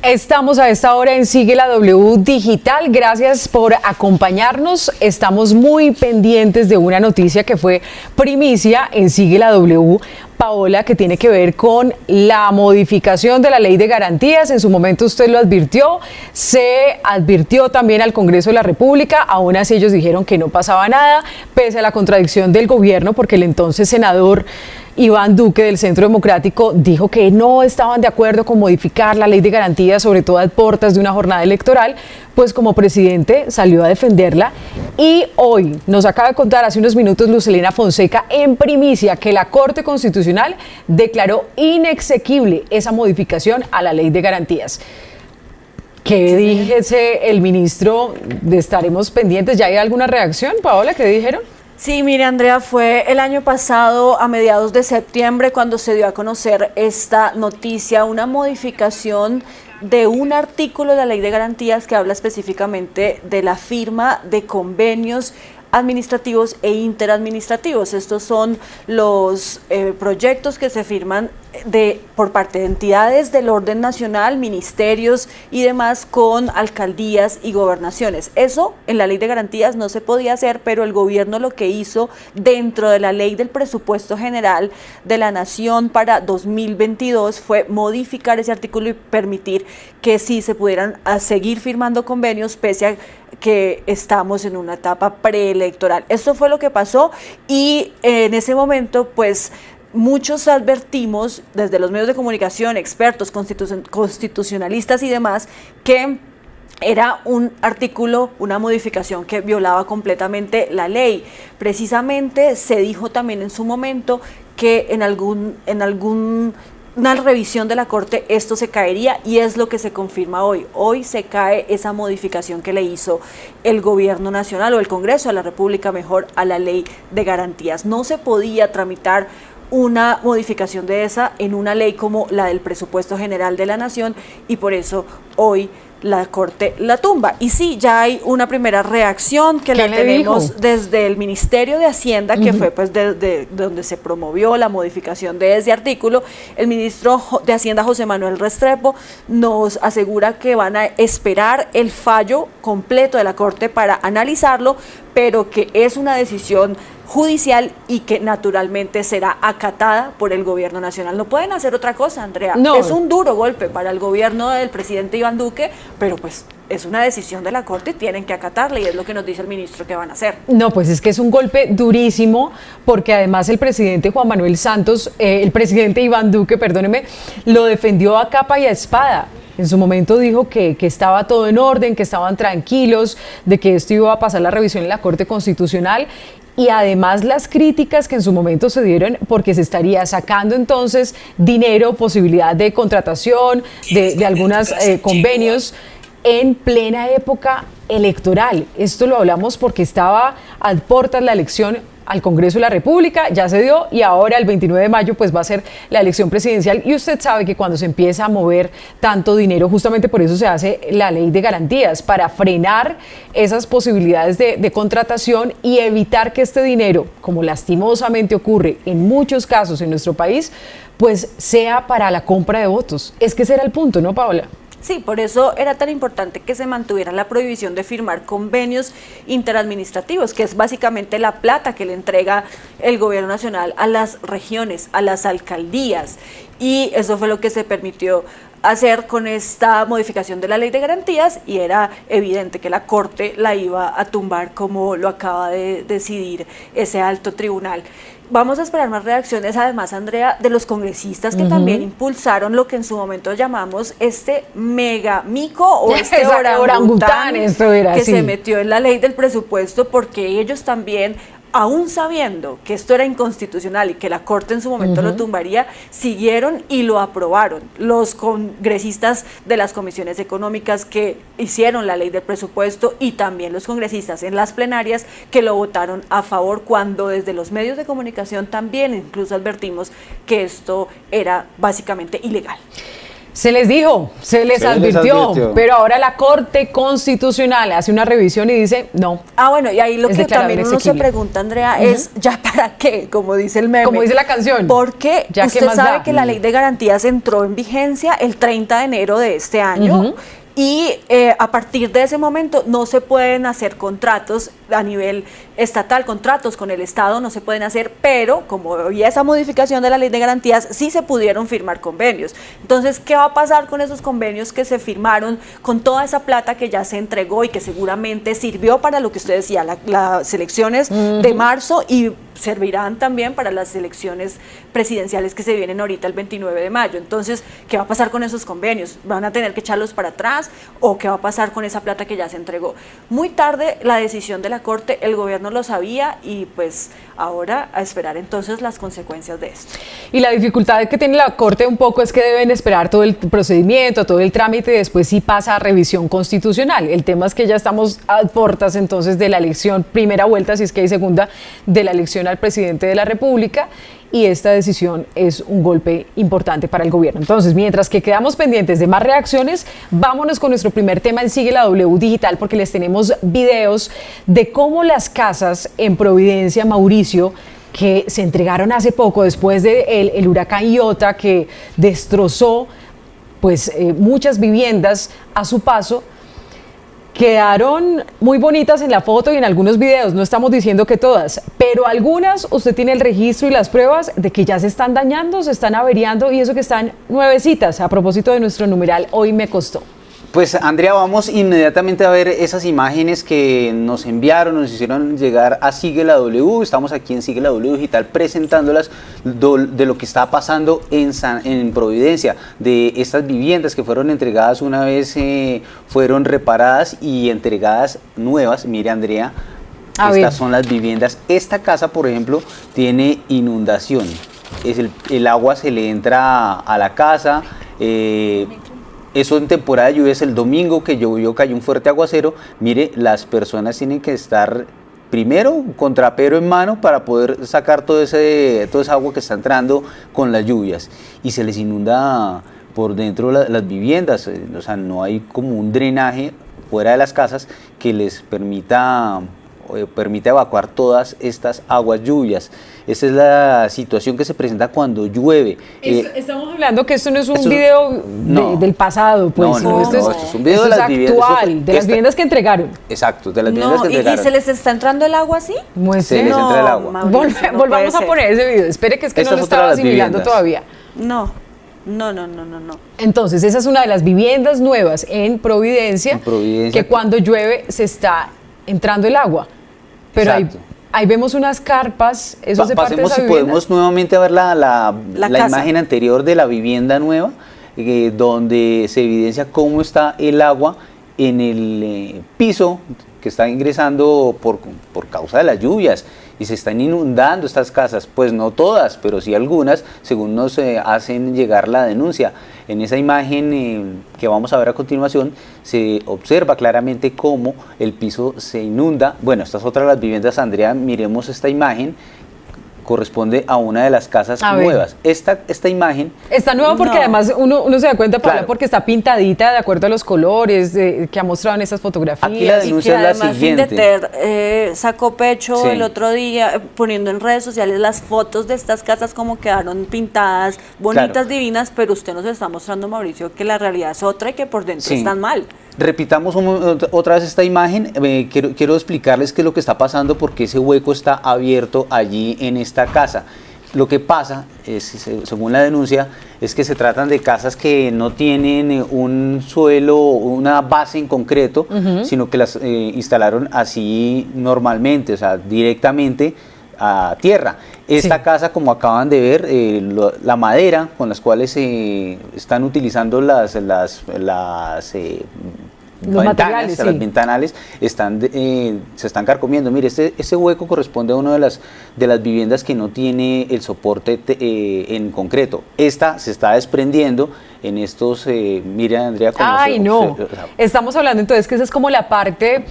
Estamos a esta hora en Sigue la W Digital. Gracias por acompañarnos. Estamos muy pendientes de una noticia que fue primicia en Sigue la W, Paola, que tiene que ver con la modificación de la Ley de Garantías. En su momento usted lo advirtió, se advirtió también al Congreso de la República. Aún así ellos dijeron que no pasaba nada, pese a la contradicción del gobierno, porque el entonces senador Iván Duque del Centro Democrático dijo que no estaban de acuerdo con modificar la Ley de Garantías, sobre todo a puertas de una jornada electoral. Pues como presidente salió a defenderla y hoy nos acaba de contar hace unos minutos Luz Helena Fonseca en primicia que la Corte Constitucional declaró inexequible esa modificación a la Ley de Garantías. ¿Qué dijese el ministro? Estaremos pendientes. ¿Ya hay alguna reacción, Paola? ¿Qué dijeron? Sí, mire, Andrea, fue el año pasado, a mediados de septiembre, cuando se dio a conocer esta noticia, una modificación de un artículo de la Ley de Garantías que habla específicamente de la firma de convenios administrativos e interadministrativos. Estos son los proyectos que se firman por parte de entidades del orden nacional, ministerios y demás con alcaldías y gobernaciones. Eso en la Ley de Garantías no se podía hacer, pero el gobierno lo que hizo dentro de la Ley del Presupuesto General de la Nación para 2022 fue modificar ese artículo y permitir que sí se pudieran seguir firmando convenios pese a que estamos en una etapa preelectoral. Esto fue lo que pasó y en ese momento pues muchos advertimos desde los medios de comunicación, expertos, constitucionalistas y demás, que era un artículo, una modificación que violaba completamente la ley. Precisamente se dijo también en su momento que en una revisión de la Corte esto se caería y es lo que se confirma hoy. Hoy se cae esa modificación que le hizo el gobierno nacional o el Congreso de la República, mejor, a la Ley de Garantías. No se podía tramitar una modificación de esa en una ley como la del Presupuesto General de la Nación y por eso hoy la Corte la tumba. Y sí, ya hay una primera reacción que la tenemos desde el Ministerio de Hacienda, que fue pues de donde se promovió la modificación de ese artículo. El ministro de Hacienda, José Manuel Restrepo, nos asegura que van a esperar el fallo completo de la Corte para analizarlo, pero que es una decisión judicial y que naturalmente será acatada por el gobierno nacional. No pueden hacer otra cosa, Andrea. No. Es un duro golpe para el gobierno del presidente Iván Duque, pero pues es una decisión de la Corte y tienen que acatarla y es lo que nos dice el ministro que van a hacer. No, pues es que es un golpe durísimo porque además el presidente Juan Manuel Santos, el presidente Iván Duque, perdóneme, lo defendió a capa y a espada. En su momento dijo que estaba todo en orden, que estaban tranquilos, de que esto iba a pasar la revisión en la Corte Constitucional y además las críticas que en su momento se dieron porque se estaría sacando entonces dinero, posibilidad de contratación, de algunos convenios en plena época electoral. Esto lo hablamos porque estaba a puertas la elección al Congreso de la República, ya se dio y ahora el 29 de mayo pues va a ser la elección presidencial y usted sabe que cuando se empieza a mover tanto dinero, justamente por eso se hace la Ley de Garantías, para frenar esas posibilidades de contratación y evitar que este dinero, como lastimosamente ocurre en muchos casos en nuestro país, pues sea para la compra de votos. Es que ese era el punto, ¿no, Paola? Sí, por eso era tan importante que se mantuviera la prohibición de firmar convenios interadministrativos, que es básicamente la plata que le entrega el gobierno nacional a las regiones, a las alcaldías. Y eso fue lo que se permitió hacer con esta modificación de la Ley de Garantías y era evidente que la Corte la iba a tumbar como lo acaba de decidir ese alto tribunal. Vamos a esperar más reacciones, además, Andrea, de los congresistas que también impulsaron lo que en su momento llamamos este megamico o este orangután que se metió en la ley del presupuesto, porque ellos también, aún sabiendo que esto era inconstitucional y que la Corte en su momento lo tumbaría, siguieron y lo aprobaron. Los congresistas de las comisiones económicas que hicieron la ley del presupuesto y también los congresistas en las plenarias que lo votaron a favor, cuando desde los medios de comunicación también incluso advertimos que esto era básicamente ilegal. Se les dijo, se les advirtió, pero ahora la Corte Constitucional hace una revisión y dice no. Bueno, y ahí lo que también uno se pregunta, Andrea, es ¿ya para qué? Como dice el meme. Como dice la canción. Porque usted sabe que la Ley de Garantías entró en vigencia el 30 de enero de este año. Y a partir de ese momento no se pueden hacer contratos a nivel estatal, contratos con el Estado no se pueden hacer, pero como había esa modificación de la Ley de Garantías, sí se pudieron firmar convenios. Entonces, ¿qué va a pasar con esos convenios que se firmaron, con toda esa plata que ya se entregó y que seguramente sirvió para lo que usted decía, las elecciones de marzo y servirán también para las elecciones presidenciales que se vienen ahorita el 29 de mayo. Entonces, ¿qué va a pasar con esos convenios? ¿Van a tener que echarlos para atrás o qué va a pasar con esa plata que ya se entregó? Muy tarde la decisión de la Corte, el gobierno lo sabía y pues ahora a esperar entonces las consecuencias de esto. Y la dificultad que tiene la Corte un poco es que deben esperar todo el procedimiento, todo el trámite y después sí pasa a revisión constitucional. El tema es que ya estamos a puertas entonces de la elección, primera vuelta, si es que hay segunda, de la elección al presidente de la República y esta decisión es un golpe importante para el gobierno. Entonces, mientras que quedamos pendientes de más reacciones, vámonos con nuestro primer tema en Sigue la W Digital porque les tenemos videos de cómo las casas en Providencia, Mauricio, que se entregaron hace poco después del huracán Iota que destrozó pues, muchas viviendas a su paso, quedaron muy bonitas en la foto y en algunos videos, no estamos diciendo que todas, pero algunas usted tiene el registro y las pruebas de que ya se están dañando, se están averiando y eso que están nuevecitas. A propósito de nuestro numeral, hoy me costó. Pues Andrea, vamos inmediatamente a ver esas imágenes que nos enviaron, nos hicieron llegar a Sigue la W. Estamos aquí en Sigue la W Digital presentándolas de lo que está pasando en Providencia, de estas viviendas que fueron entregadas una vez fueron reparadas y entregadas nuevas. Mire, Andrea, estas son las viviendas. Esta casa, por ejemplo, tiene inundación. El agua se le entra a la casa. Eso en temporada de lluvias, el domingo que llovió, cayó un fuerte aguacero. Mire, las personas tienen que estar primero con trapero en mano para poder sacar toda esa agua que está entrando con las lluvias. Y se les inunda por dentro las viviendas, o sea, no hay como un drenaje fuera de las casas que les permita evacuar todas estas aguas lluvias. Esa es la situación que se presenta cuando llueve. Estamos hablando que esto no es un video del pasado, pues. Esto es un video de las viviendas actual, de las viviendas que entregaron. Exacto, de las viviendas que entregaron. ¿Y se les está entrando el agua así? Se les entra el agua. Mauricio, volvamos a poner ese video. Espere que es que no lo estaba asimilando todavía. No. Entonces, esa es una de las viviendas nuevas en Providencia, que cuando llueve se está entrando el agua. Pero ahí vemos unas carpas, eso se parte de esa vivienda. Podemos nuevamente ver la imagen anterior de la vivienda nueva, donde se evidencia cómo está el agua en el piso que está ingresando por causa de las lluvias y se están inundando estas casas, pues no todas, pero sí algunas, según nos hacen llegar la denuncia. En esa imagen que vamos a ver a continuación se observa claramente cómo el piso se inunda. Bueno, esta es otra de las viviendas, Andrea, miremos esta imagen. Corresponde a una de las casas nuevas. Esta imagen... Está nueva porque además uno se da cuenta, Paula, porque está pintadita de acuerdo a los colores que ha mostrado en esas fotografías. Aquí la denuncia es la siguiente. Findeter sacó pecho el otro día poniendo en redes sociales las fotos de estas casas como quedaron pintadas, bonitas, divinas, pero usted nos está mostrando, Mauricio, que la realidad es otra y que por dentro están mal. Repitamos otra vez esta imagen. Quiero explicarles qué es lo que está pasando, porque ese hueco está abierto allí en esta casa. Lo que pasa, según la denuncia, es que se tratan de casas que no tienen un suelo, una base en concreto, sino que las instalaron así normalmente, o sea, directamente a tierra. Esta casa, como acaban de ver, la madera con las cuales están utilizando las ventanas, las ventanales se están carcomiendo. Mire, ese hueco corresponde a una de las viviendas que no tiene el soporte en concreto. Esta se está desprendiendo en estos, mire, Andrea, estamos hablando entonces que esa es como la parte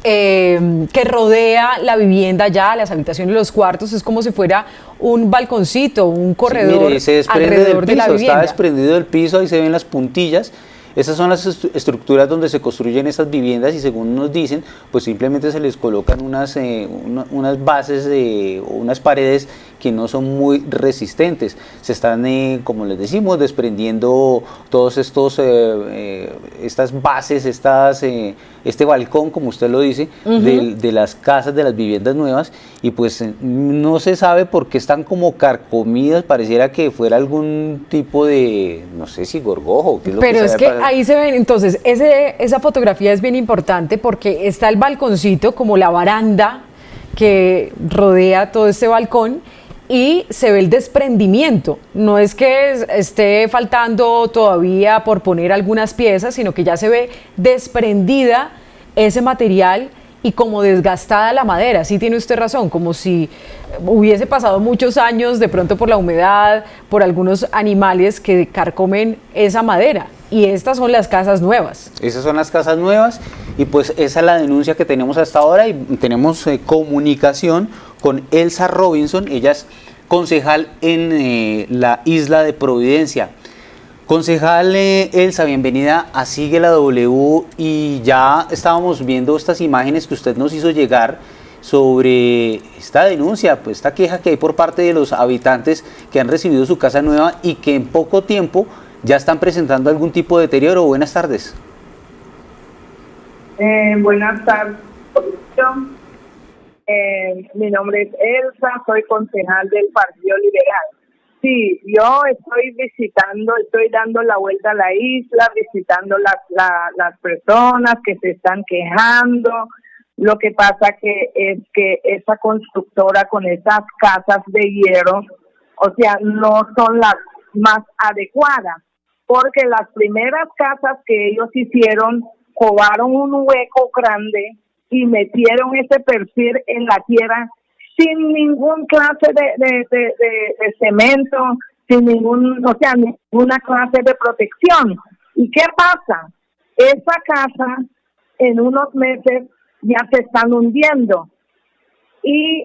que rodea la vivienda ya, las habitaciones, los cuartos, es como si fuera un balconcito, un corredor, sí, mire, se desprende alrededor del de la piso, vivienda. está desprendido del piso, ahí se ven las puntillas. Esas son las estructuras donde se construyen esas viviendas y según nos dicen, pues simplemente se les colocan unas bases o unas paredes que no son muy resistentes. Se están, como les decimos, desprendiendo todos estas bases, este balcón, como usted lo dice, de las casas, de las viviendas nuevas, y pues no se sabe por qué están como carcomidas, pareciera que fuera algún tipo de, no sé si gorgojo, ¿qué es lo Pero que es que ahí se ven, entonces, esa fotografía es bien importante porque está el balconcito, como la baranda que rodea todo este balcón, y se ve el desprendimiento. No es que esté faltando todavía por poner algunas piezas, sino que ya se ve desprendida ese material y como desgastada la madera. Sí tiene usted razón, como si hubiese pasado muchos años de pronto por la humedad, por algunos animales que carcomen esa madera. Y estas son las casas nuevas. Esas son las casas nuevas y pues esa es la denuncia que tenemos hasta ahora y tenemos comunicación con Elsa Robinson. Ella es concejal en la isla de Providencia. Concejal Elsa, bienvenida a Sigue la W, y ya estábamos viendo estas imágenes que usted nos hizo llegar sobre esta denuncia, pues esta queja que hay por parte de los habitantes que han recibido su casa nueva y que en poco tiempo ya están presentando algún tipo de deterioro. Buenas tardes. Buenas tardes. Mi nombre es Elsa, soy concejal del Partido Liberal. Sí, yo estoy dando la vuelta a la isla, visitando las personas que se están quejando. Lo que pasa es que esa constructora con esas casas de hierro, o sea, no son las más adecuadas, porque las primeras casas que ellos hicieron, covaron un hueco grande y metieron ese perfil en la tierra sin ningún clase de cemento, sin ninguna clase de protección. ¿Y qué pasa? Esa casa en unos meses ya se están hundiendo y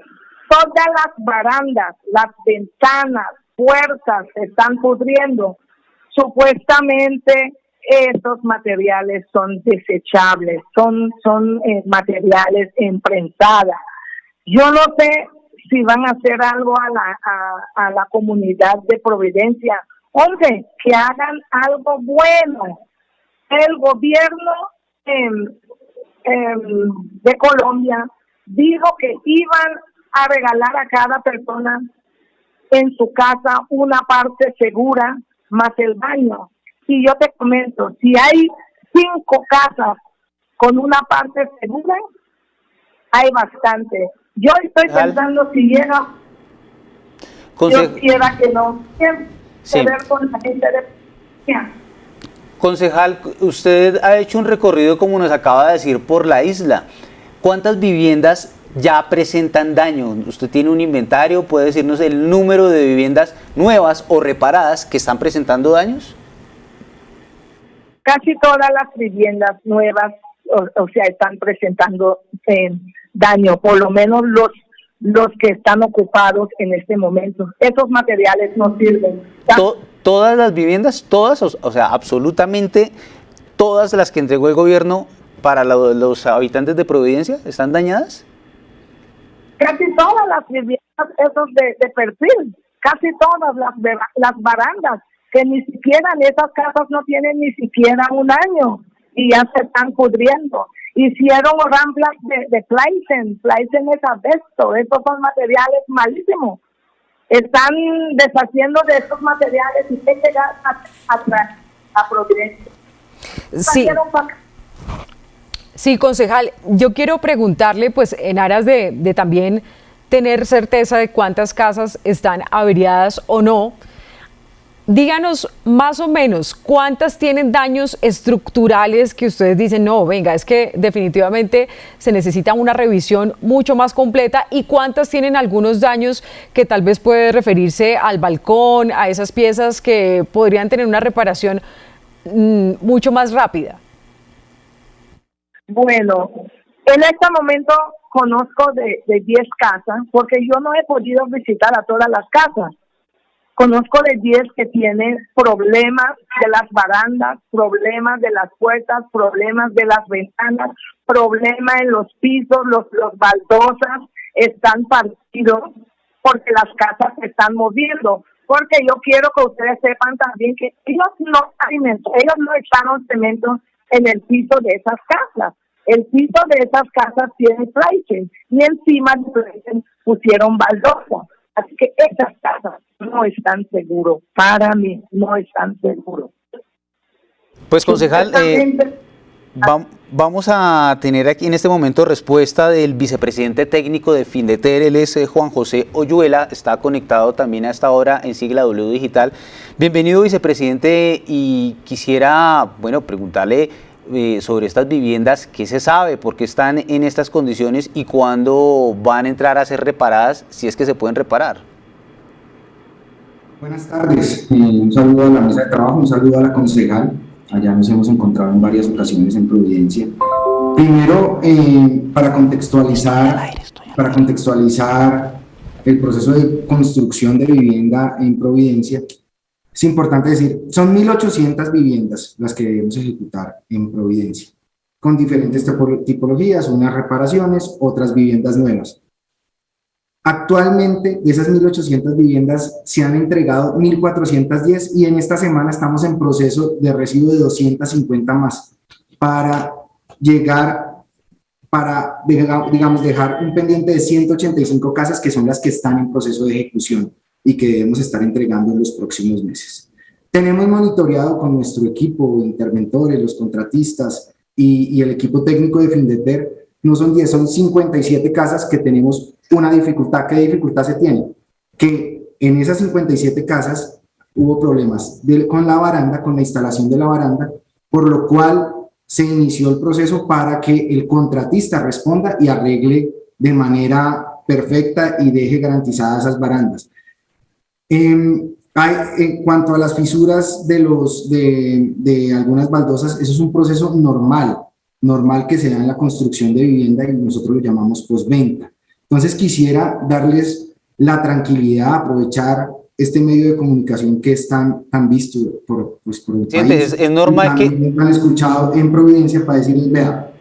todas las barandas, las ventanas, puertas se están pudriendo. Supuestamente estos materiales son desechables, son materiales en prensada. Yo no sé si van a hacer algo a la comunidad de Providencia. Hombre, que hagan algo bueno. El gobierno de Colombia dijo que iban a regalar a cada persona en su casa una parte segura más el baño. Y yo te comento, si hay 5 casas con una parte segura, hay bastante. Yo estoy pensando si llega, yo quiera que no, sí. ver con la gente de... Concejal, usted ha hecho un recorrido, como nos acaba de decir, por la isla. ¿Cuántas viviendas ya presentan daño? ¿Usted tiene un inventario? ¿Puede decirnos el número de viviendas nuevas o reparadas que están presentando daños? Casi todas las viviendas nuevas, o sea, están presentando daño, por lo menos los que están ocupados en este momento. Esos materiales no sirven. ¿Todas las viviendas, todas, o sea, absolutamente todas las que entregó el gobierno para los habitantes de Providencia están dañadas? Casi todas las viviendas, esos de perfil, casi todas las barandas, que ni siquiera en esas casas no tienen ni siquiera un año y ya se están pudriendo. Hicieron ramplas de Pleisen es asbesto, estos son materiales malísimos. Están deshaciendo de estos materiales y se llegan a Providencia. Sí, concejal, yo quiero preguntarle, pues en aras de también tener certeza de cuántas casas están averiadas o no, díganos más o menos cuántas tienen daños estructurales que ustedes dicen, no, venga, es que definitivamente se necesita una revisión mucho más completa, y cuántas tienen algunos daños que tal vez puede referirse al balcón, a esas piezas que podrían tener una reparación mucho más rápida. Bueno, En este momento conozco de 10 casas, porque yo no he podido visitar a todas las casas. Conozco de 10 que tienen problemas de las barandas, problemas de las puertas, problemas de las ventanas, problemas en los pisos, los baldosas están partidos porque las casas se están moviendo. Porque yo quiero que ustedes sepan también que ellos no echaron cemento en el piso de esas casas. El piso de esas casas tiene flashing y encima de flashing pusieron baldosa. Así que esas casas no están seguros. Para mí no están seguros. Pues, concejal, vamos a tener aquí en este momento respuesta del vicepresidente técnico de Findeter. Él es Juan José Oyuela, está conectado también a esta hora en Sigla W Digital. Bienvenido, vicepresidente, y quisiera, preguntarle sobre estas viviendas, ¿qué se sabe? ¿Por qué están en estas condiciones y cuándo van a entrar a ser reparadas, si es que se pueden reparar? Buenas tardes, un saludo a la mesa de trabajo, un saludo a la concejal. Allá nos hemos encontrado en varias ocasiones en Providencia. Primero, para contextualizar el proceso de construcción de vivienda en Providencia, es importante decir, son 1.800 viviendas las que debemos ejecutar en Providencia, con diferentes tipologías, unas reparaciones, otras viviendas nuevas. Actualmente, de esas 1.800 viviendas se han entregado 1.410 y en esta semana estamos en proceso de recibo de 250 más para dejar un pendiente de 185 casas que son las que están en proceso de ejecución y que debemos estar entregando en los próximos meses. Tenemos monitoreado con nuestro equipo, interventores, los contratistas y el equipo técnico de Findeter. No son 10, son 57 casas que tenemos una dificultad. ¿Qué dificultad se tiene? Que en esas 57 casas hubo problemas con la baranda, con la instalación de la baranda, por lo cual se inició el proceso para que el contratista responda y arregle de manera perfecta y deje garantizadas esas barandas. En cuanto a las fisuras de algunas baldosas, eso es un proceso normal que se da en la construcción de vivienda y nosotros lo llamamos postventa. Entonces quisiera darles la tranquilidad, aprovechar este medio de comunicación que es tan visto por el país. Es normal que han escuchado en Providencia para decirles, vea,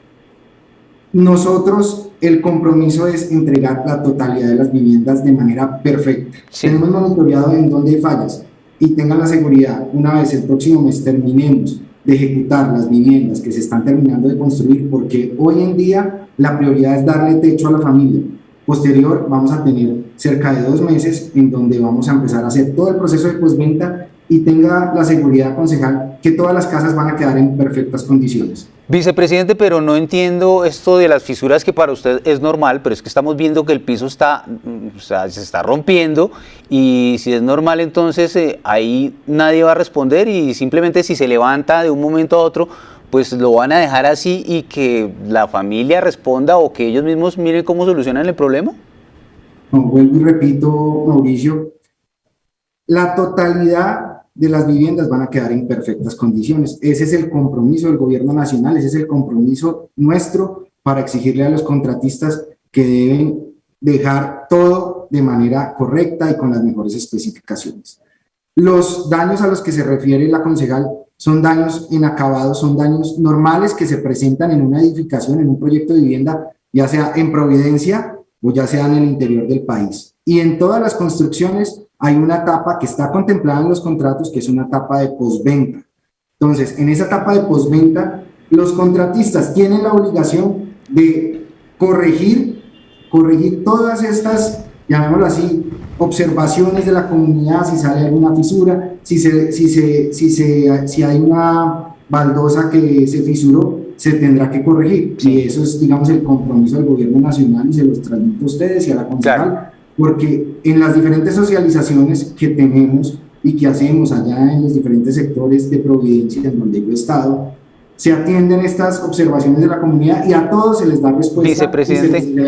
nosotros el compromiso es entregar la totalidad de las viviendas de manera perfecta. Sí. Tenemos monitoreado en dónde hay fallas y tengan la seguridad, una vez el próximo mes terminemos de ejecutar las viviendas que se están terminando de construir, porque hoy en día la prioridad es darle techo a la familia. Posterior vamos a tener cerca de 2 meses en donde vamos a empezar a hacer todo el proceso de postventa y tenga la seguridad, concejal, que todas las casas van a quedar en perfectas condiciones. Vicepresidente, pero no entiendo esto de las fisuras, que para usted es normal, pero es que estamos viendo que el piso se está rompiendo, y si es normal, entonces ahí nadie va a responder y simplemente si se levanta de un momento a otro, pues lo van a dejar así y que la familia responda o que ellos mismos miren cómo solucionan el problema. No, vuelvo y repito, Mauricio, la totalidad de las viviendas van a quedar en perfectas condiciones. Ese es el compromiso del gobierno nacional, ese es el compromiso nuestro para exigirle a los contratistas que deben dejar todo de manera correcta y con las mejores especificaciones. Los daños a los que se refiere la concejal son daños inacabados, son daños normales que se presentan en una edificación, en un proyecto de vivienda, ya sea en Providencia o ya sea en el interior del país. Y en todas las construcciones hay una etapa que está contemplada en los contratos, que es una etapa de postventa. Entonces, en esa etapa de postventa, los contratistas tienen la obligación de corregir todas estas, llamémoslo así, observaciones de la comunidad, si sale alguna fisura, si hay una baldosa que se fisuró, se tendrá que corregir. Sí. Y eso es, digamos, el compromiso del gobierno nacional y se los transmito a ustedes y a la concejal. Claro. Porque en las diferentes socializaciones que tenemos y que hacemos allá en los diferentes sectores de Providencia, en donde yo he estado, se atienden estas observaciones de la comunidad y a todos se les da respuesta. Vicepresidente.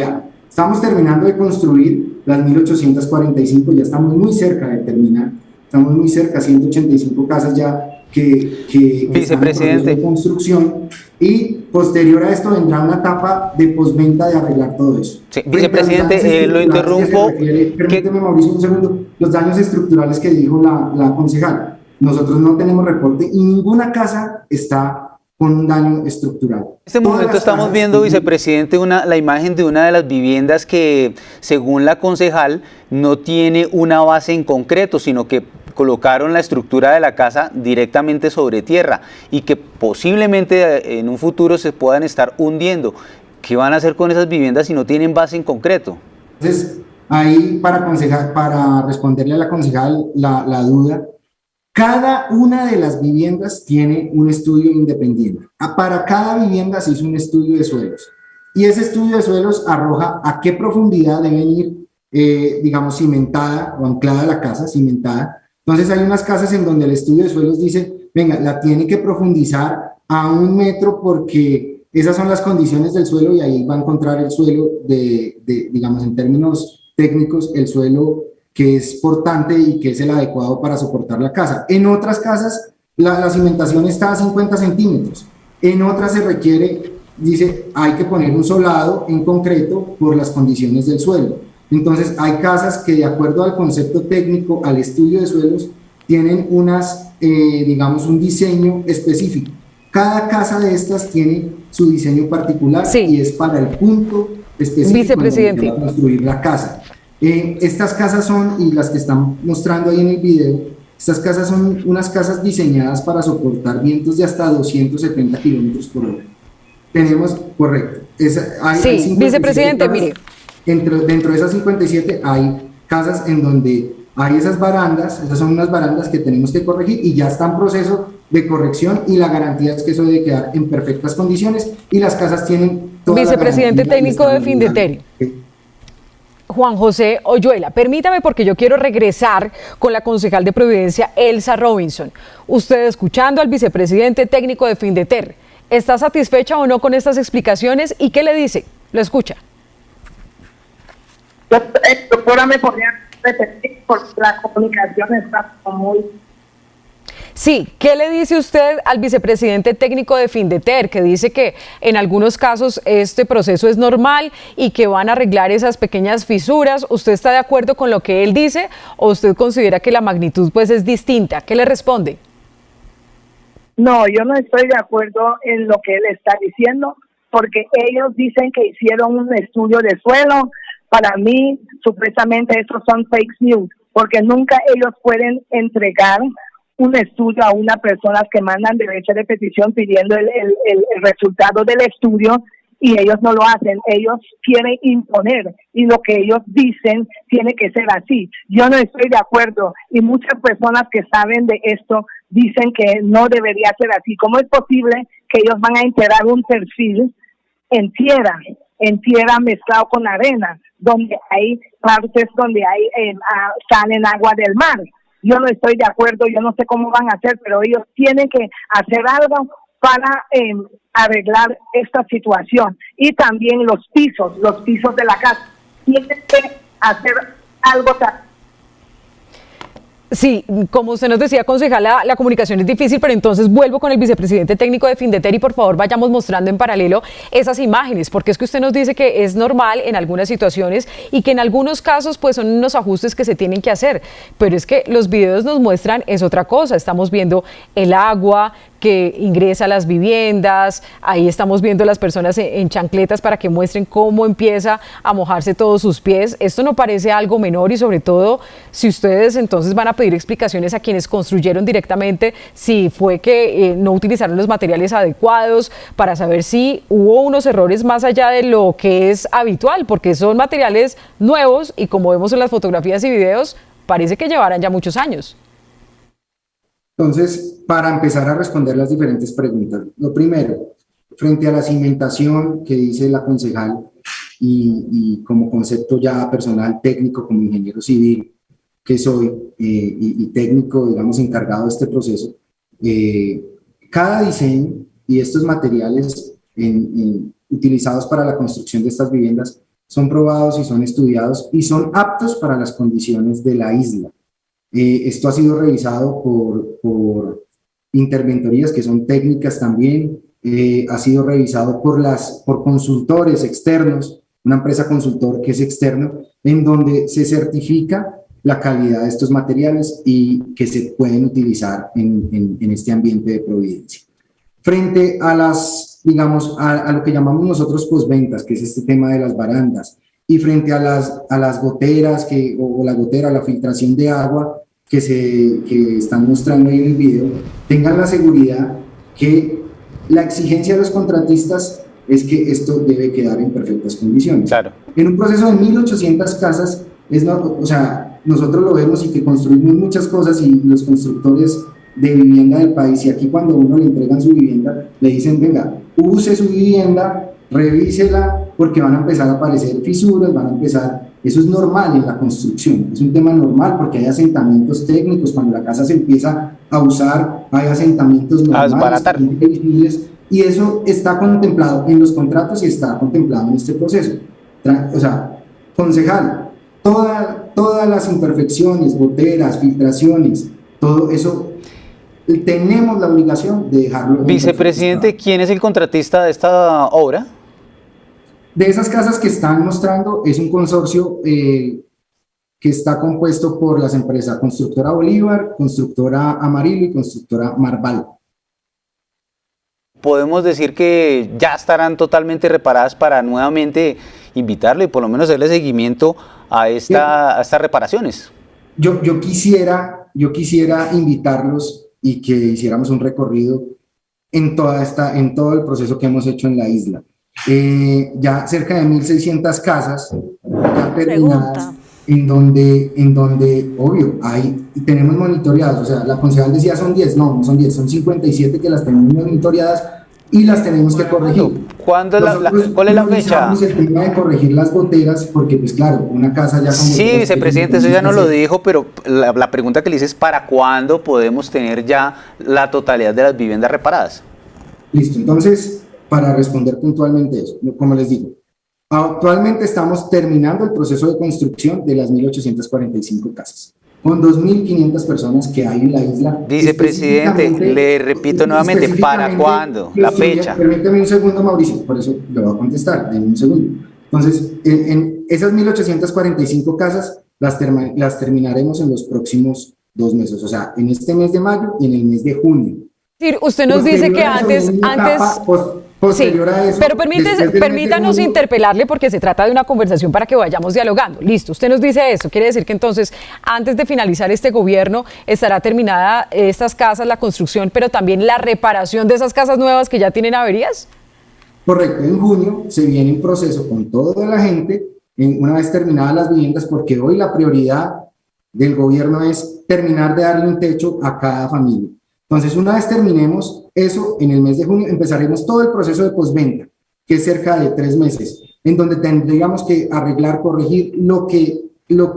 Estamos terminando de construir las 1.845, ya estamos muy cerca de terminar, estamos muy cerca, 185 casas ya que Vicepresidente, están en proceso de construcción, y Posterior a esto vendrá una etapa de postventa de arreglar todo eso. Sí, vicepresidente, lo interrumpo. Permíteme, Mauricio, un segundo. Los daños estructurales que dijo la concejal. Nosotros no tenemos reporte y ninguna casa está con un daño estructural. En este momento estamos viendo, vicepresidente, la imagen de una de las viviendas que, según la concejal, no tiene una base en concreto, sino que colocaron la estructura de la casa directamente sobre tierra y que posiblemente en un futuro se puedan estar hundiendo. ¿Qué van a hacer con esas viviendas si no tienen base en concreto? Entonces, ahí para responderle a la concejal la duda, cada una de las viviendas tiene un estudio independiente. Para cada vivienda se hizo un estudio de suelos y ese estudio de suelos arroja a qué profundidad deben ir, digamos, cimentada o anclada la casa, cimentada. Entonces hay unas casas en donde el estudio de suelos dice, venga, la tiene que profundizar a 1 metro porque esas son las condiciones del suelo y ahí va a encontrar el suelo digamos, en términos técnicos, el suelo que es portante y que es el adecuado para soportar la casa. En otras casas, la cimentación está a 50 centímetros. En otras se requiere, dice, hay que poner un solado en concreto por las condiciones del suelo. Entonces, hay casas que de acuerdo al concepto técnico, al estudio de suelos, tienen digamos, un diseño específico. Cada casa de estas tiene su diseño particular y es para el punto específico Vicepresidente, donde se va a construir la casa. Estas casas son, y las que están mostrando ahí en el video, estas casas son unas casas diseñadas para soportar vientos de hasta 270 kilómetros por hora. Tenemos, correcto. Hay vicepresidente, casas, mire. Dentro de esas 57 hay casas en donde hay esas barandas, esas son unas barandas que tenemos que corregir y ya está en proceso de corrección y la garantía es que eso debe quedar en perfectas condiciones y las casas tienen toda vicepresidente técnico de Findeter. Juan José Oyuela, permítame porque yo quiero regresar con la concejal de Providencia, Elsa Robinson. Usted escuchando al vicepresidente técnico de Findeter, ¿está satisfecha o no con estas explicaciones y qué le dice? Lo escucha. Doctora, ¿me podría repetir? Porque la comunicación está muy... Sí, ¿qué le dice usted al vicepresidente técnico de Findeter, que dice que en algunos casos este proceso es normal y que van a arreglar esas pequeñas fisuras? ¿Usted está de acuerdo con lo que él dice o usted considera que la magnitud pues es distinta? ¿Qué le responde? No, yo no estoy de acuerdo en lo que él está diciendo, porque ellos dicen que hicieron un estudio de suelo. Para mí, supuestamente, estos son fake news, porque nunca ellos pueden entregar un estudio a una persona que mandan derecho de petición pidiendo el resultado del estudio y ellos no lo hacen. Ellos quieren imponer y lo que ellos dicen tiene que ser así. Yo no estoy de acuerdo y muchas personas que saben de esto dicen que no debería ser así. ¿Cómo es posible que ellos van a enterrar un perfil en tierra mezclado con arena, donde hay partes donde hay salen agua del mar? Yo no estoy de acuerdo, yo no sé cómo van a hacer, pero ellos tienen que hacer algo para arreglar esta situación. Y también los pisos de la casa. Tienen que hacer algo también. Sí, como usted nos decía, concejala, la comunicación es difícil, pero entonces vuelvo con el vicepresidente técnico de Findeter y por favor vayamos mostrando en paralelo esas imágenes, porque es que usted nos dice que es normal en algunas situaciones y que en algunos casos pues son unos ajustes que se tienen que hacer, pero es que los videos nos muestran es otra cosa. Estamos viendo el agua que ingresa a las viviendas, ahí estamos viendo a las personas en chancletas para que muestren cómo empieza a mojarse todos sus pies. Esto no parece algo menor y sobre todo si ustedes entonces van a pedir explicaciones a quienes construyeron directamente, si fue que no utilizaron los materiales adecuados, para saber si hubo unos errores más allá de lo que es habitual, porque son materiales nuevos y como vemos en las fotografías y videos, parece que llevarán ya muchos años. Entonces, para empezar a responder las diferentes preguntas, lo primero, frente a la cimentación que dice la concejal y como concepto ya personal, técnico, como ingeniero civil que soy y técnico, digamos, encargado de este proceso, cada diseño y estos materiales utilizados para la construcción de estas viviendas son probados y son estudiados y son aptos para las condiciones de la isla. Esto ha sido revisado por interventorías que son técnicas también, ha sido revisado por consultores externos, una empresa consultor que es externo, en donde se certifica la calidad de estos materiales y que se pueden utilizar en este ambiente de providencia. Frente a digamos, a lo que llamamos nosotros posventas, que es este tema de las barandas, y frente a las goteras, o la gotera, la filtración de agua que están mostrando ahí en el video, tengan la seguridad que la exigencia de los contratistas es que esto debe quedar en perfectas condiciones. Claro. En un proceso de 1.800 casas, o sea, nosotros lo vemos y que construimos muchas cosas y los constructores de vivienda del país, y aquí cuando uno le entregan su vivienda, le dicen, venga, use su vivienda, revísela, porque van a empezar a aparecer fisuras, eso es normal en la construcción, es un tema normal porque hay asentamientos técnicos, cuando la casa se empieza a usar, hay asentamientos normales, y eso está contemplado en los contratos y está contemplado en este proceso. O sea, concejal, todas las imperfecciones, goteras, filtraciones, todo eso, tenemos la obligación de dejarlo. Vicepresidente, ¿quién es el contratista de esta obra? De esas casas que están mostrando, es un consorcio que está compuesto por las empresas Constructora Bolívar, Constructora Amarillo y Constructora Marval. Podemos decir que ya estarán totalmente reparadas para nuevamente invitarle y por lo menos hacerle seguimiento a estas reparaciones. Yo quisiera invitarlos y que hiciéramos un recorrido en todo el proceso que hemos hecho en la isla. Ya cerca de 1.600 casas ya terminadas, en donde obvio, tenemos monitoreadas, o sea, la concejal decía son 10, no son 10, son 57 que las tenemos monitoreadas y las tenemos que corregir. ¿Cuál es la fecha? El tema de corregir las goteras, porque pues claro, una casa ya... Sí, vicepresidente, eso ya no lo dijo, pero la pregunta que le hice es ¿para cuándo podemos tener ya la totalidad de las viviendas reparadas? Listo, entonces, para responder puntualmente eso, como les digo, actualmente estamos terminando el proceso de construcción de las 1.845 casas, con 2.500 personas que hay en la isla. Vicepresidente, le repito nuevamente, ¿para cuándo? La fecha. Permíteme un segundo, Mauricio, por eso le voy a contestar en un segundo. Entonces, en esas 1.845 casas las terminaremos en los próximos 2 meses, o sea, en este mes de mayo y en el mes de junio. Usted nos dice que antes posterior a eso, pero permítanos interpelarle porque se trata de una conversación para que vayamos dialogando. Listo, usted nos dice eso, quiere decir que entonces antes de finalizar este gobierno estará terminada estas casas, la construcción, pero también la reparación de esas casas nuevas que ya tienen averías. Correcto, en junio se viene un proceso con toda la gente, una vez terminadas las viviendas, porque hoy la prioridad del gobierno es terminar de darle un techo a cada familia. Entonces, una vez terminemos eso, en el mes de junio empezaremos todo el proceso de postventa, que es cerca de 3 meses, en donde tendríamos que arreglar, corregir lo que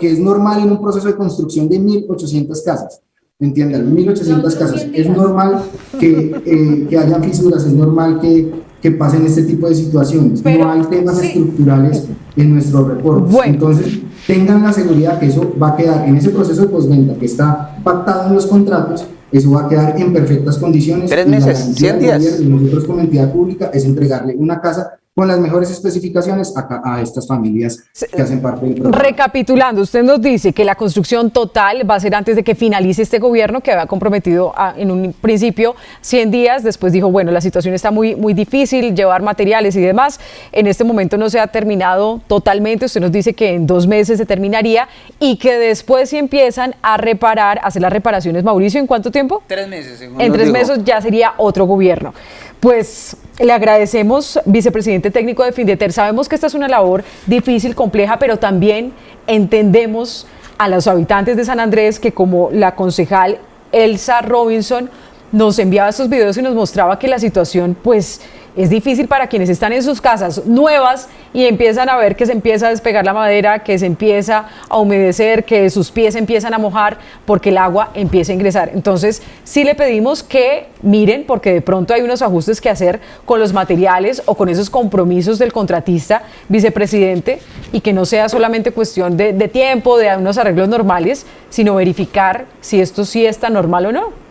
es normal en un proceso de construcción de 1.800 casas. Entiendan, 1.800 casas. Es normal que hayan fisuras, es normal que pasen este tipo de situaciones. Pero no hay temas estructurales en nuestro reporte. Bueno. Entonces, tengan la seguridad que eso va a quedar en ese proceso de postventa que está pactado en los contratos. Eso va a quedar en perfectas condiciones. 3 meses, 100 días. Nosotros como entidad pública es entregarle una casa con las mejores especificaciones a estas familias que hacen parte del programa. Recapitulando, usted nos dice que la construcción total va a ser antes de que finalice este gobierno, que había comprometido en un principio 100 días, después dijo, bueno, la situación está muy difícil, llevar materiales y demás, en este momento no se ha terminado totalmente, usted nos dice que en 2 meses se terminaría y que después si empiezan a reparar, a hacer las reparaciones, Mauricio, ¿en cuánto tiempo? 3 meses, según en 3 meses ya sería otro gobierno. Pues le agradecemos, vicepresidente técnico de Findeter. Sabemos que esta es una labor difícil, compleja, pero también entendemos a los habitantes de San Andrés que, como la concejal Elsa Robinson nos enviaba estos videos y nos mostraba que la situación pues es difícil para quienes están en sus casas nuevas y empiezan a ver que se empieza a despegar la madera, que se empieza a humedecer, que sus pies empiezan a mojar porque el agua empieza a ingresar. Entonces, sí le pedimos que miren, porque de pronto hay unos ajustes que hacer con los materiales o con esos compromisos del contratista, vicepresidente, y que no sea solamente cuestión de tiempo, de unos arreglos normales, sino verificar si esto sí está normal o no.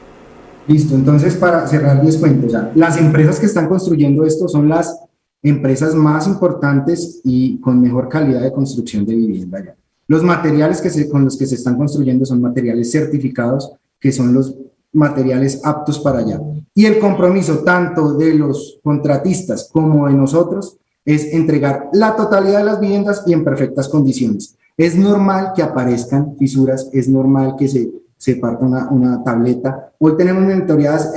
Listo, entonces para cerrar les cuento, ya, las empresas que están construyendo esto son las empresas más importantes y con mejor calidad de construcción de vivienda ya. Los materiales con los que se están construyendo son materiales certificados, que son los materiales aptos para allá. Y el compromiso tanto de los contratistas como de nosotros es entregar la totalidad de las viviendas y en perfectas condiciones. Es normal que aparezcan fisuras, es normal que se parta una tableta. Hoy tenemos monitoreadas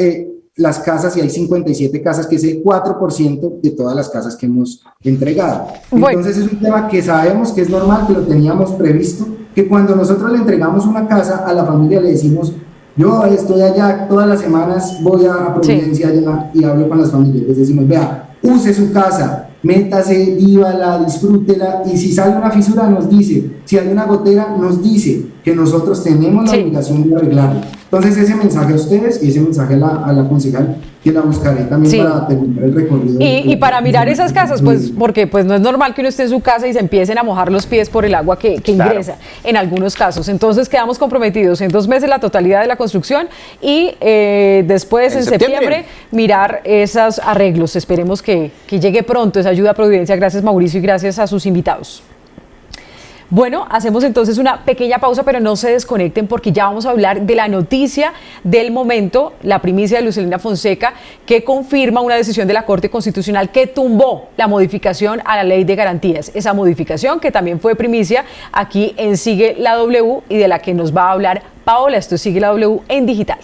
las casas y hay 57 casas, que es el 4% de todas las casas que hemos entregado. Entonces es un tema que sabemos que es normal, que lo teníamos previsto, que cuando nosotros le entregamos una casa a la familia le decimos, yo estoy allá todas las semanas, voy a Providencia allá y hablo con las familias, les decimos, vea, use su casa, métase, vívala, disfrútela, y si sale una fisura nos dice, si hay una gotera nos dice que nosotros tenemos la obligación de arreglarla. Entonces ese mensaje a ustedes y ese mensaje a la concejal, que la buscaré también para terminar el recorrido. Y para mirar esas casas, pues porque pues no es normal que uno esté en su casa y se empiecen a mojar los pies por el agua que ingresa en algunos casos. Entonces quedamos comprometidos en 2 meses la totalidad de la construcción y después en septiembre mirar esos arreglos. Esperemos que llegue pronto esa ayuda a Providencia. Gracias Mauricio y gracias a sus invitados. Bueno, hacemos entonces una pequeña pausa, pero no se desconecten porque ya vamos a hablar de la noticia del momento, la primicia de Lucelena Fonseca, que confirma una decisión de la Corte Constitucional que tumbó la modificación a la Ley de Garantías. Esa modificación que también fue primicia aquí en Sigue la W y de la que nos va a hablar Paola. Esto es Sigue la W en digital.